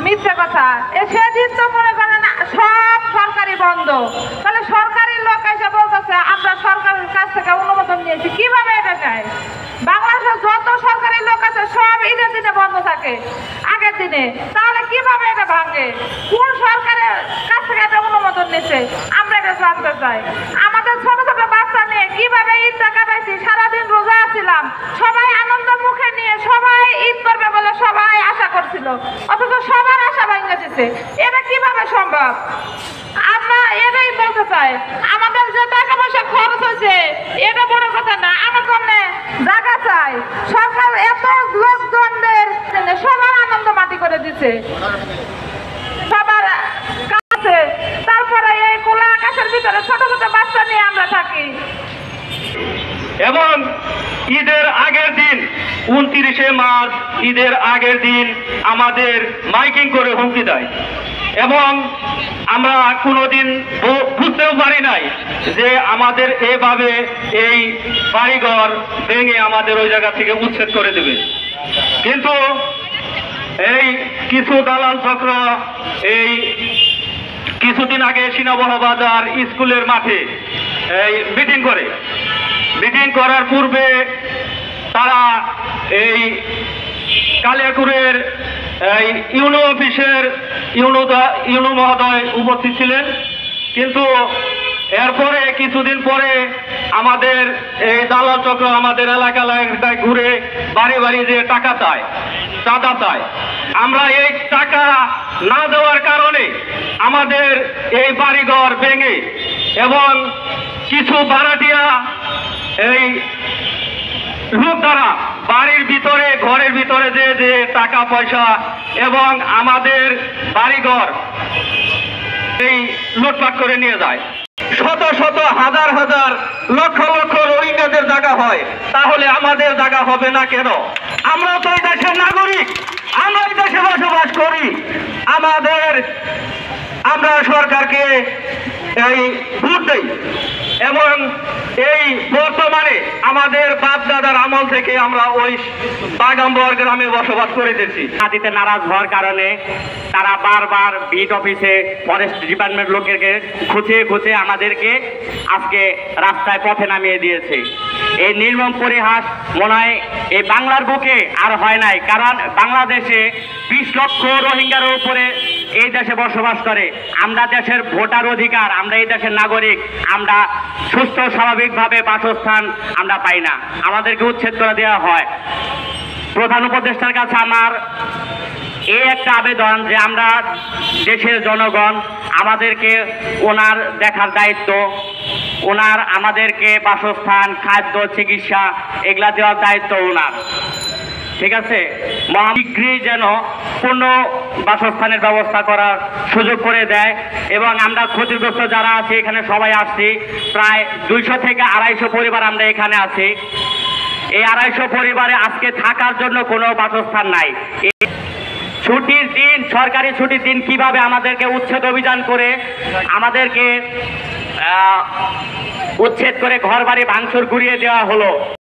মিথ্যে কথা। সেদিন তো মনে করেন সব সরকারি বন্ধ, তাহলে সরকারি লোক এসে বলতেছে আমরা সরকারের কাছ থেকে অনুমোদন নিয়েছি। কিভাবে এটা যায়? বাংলাদেশের যত সরকারি লোক আছে সব ঈদের দিনে বন্ধ থাকে, আগের দিনে, তাহলে কিভাবে এটা ভাঙে? কোন সরকারের কাছ থেকে এটা অনুমোদন নিচ্ছে আমরা এটা জানতে চাই। আমাদের ছোট ছোট বাচ্চা নিয়ে কিভাবে ঈদটা কাটাইছি, সারাদিন রোজা ছিলাম, সবাই আনন্দ মুখে নিয়ে সবাই ঈদ করবে বলে সবাই আশা করছিল, অথচ সবার আশা ভেঙে দিচ্ছে। এটা কিভাবে সম্ভব? আমরা এটাই বলতে চাই, আমাদের যে টাকা পয়সা খরচ হয়েছে এটা বড় কথা না, আমার জন্য জায়গা চাই। সরকার এত লোকজনদের সবার আনন্দ মাটি করে দিচ্ছে সবার কাছে, তারপরে এই খোলা আকাশের ভিতরে ছোট ছোট বাচ্চা নিয়ে আমরা থাকি। এবং ঈদের আগের দিন 29শে মার্চ ঈদের আগের দিন আমাদের মাইকিং করে হুমকি দেয়, এবং আমরা কোনোদিন বুঝতেও পারি নাই যে আমাদের এভাবে এই বাড়িঘর ভেঙে আমাদের ওই জায়গা থেকে উচ্ছেদ করে দেবে। কিন্তু এই কিছু দালাল চক্র এই কিছুদিন আগে সিনাবহ বাজার স্কুলের মাঠে এই মিটিং করার পূর্বে তারা এই কালিয়াকুরের ইউনো অফিসের ইউনো মহোদয় উপস্থিত ছিলেন, কিন্তু এরপরে কিছুদিন পরে আমাদের এই দালাল চক্র আমাদের এলাকায় ঘুরে বাড়ি বাড়ি যে টাকা চায়, চাঁদা চায়। আমরা এই টাকা না দেওয়ার কারণে আমাদের এই বাড়িঘর ভেঙে এবং কিছু ভাড়াটিয়া এই লোক দ্বারা বাড়ির ভিতরে ঘরের ভিতরে যে টাকা পয়সা এবং আমাদের বাড়িঘর এই লুটপাট করে নিয়ে যায়। শত শত হাজার হাজার লক্ষ লক্ষ রোহিঙ্গাদের জায়গা হয়, তাহলে আমাদের জায়গা হবে না কেন? আমরা তো এই দেশের নাগরিক, আমরা এই দেশে বসবাস করি। আমরা সরকারকে এই ভোট দেই, এবং এই বর্তমানে আমাদের বাপ দাদার আমল থেকে আমরা ওই বাগাম্বর গ্রামে বসবাস করেছি। দিতে নারাজ হওয়ার কারণে তারা বারবার বিট অফিসে ফরেস্ট ডিপার্টমেন্ট লোকেরকে খুঁচিয়ে আমাদেরকে আজকে রাস্তায় পথে নামিয়ে দিয়েছে। এই নির্মম পরিহাস মনে হয় এই বাংলার বুকে আর হয় নাই, কারণ বাংলাদেশে 20 লক্ষ রোহিঙ্গার উপরে এই দেশে বসবাস করে। আমরা দেশের ভোটার অধিকার, আমরা এই দেশের নাগরিক, আমরা সুস্থ স্বাভাবিকভাবে বাসস্থান আমরা পাই না, আমাদেরকে উচ্ছেদ করে দেওয়া হয়। প্রধান উপদেষ্টার কাছে আমার এই একটা আবেদন যে আমরা দেশের জনগণ, আমাদেরকে ওনার দেখার দায়িত্ব, ওনার আমাদেরকে বাসস্থান, খাদ্য, চিকিৎসা এগুলা দেওয়ার দায়িত্ব ওনার, ঠিক আছে? মহাশীঘ্রই যেন পূর্ণ বাসস্থানের ব্যবস্থা করার সুযোগ করে দেয়। এবং আমরা ক্ষতিগ্রস্ত যারা আছি এখানে সবাই আসছি, প্রায় 200 থেকে 250 পরিবার আমরা এখানে আছি। এই 250 পরিবারে আজকে থাকার জন্য কোনো বাসস্থান নাই। ছুটির দিন, সরকারি ছুটির দিন কিভাবে আমাদেরকে উচ্ছেদ অভিযান করে আমাদেরকে উচ্ছেদ করে ঘর বাড়ি ভাঙচুর ঘুরিয়ে দেওয়া হলো।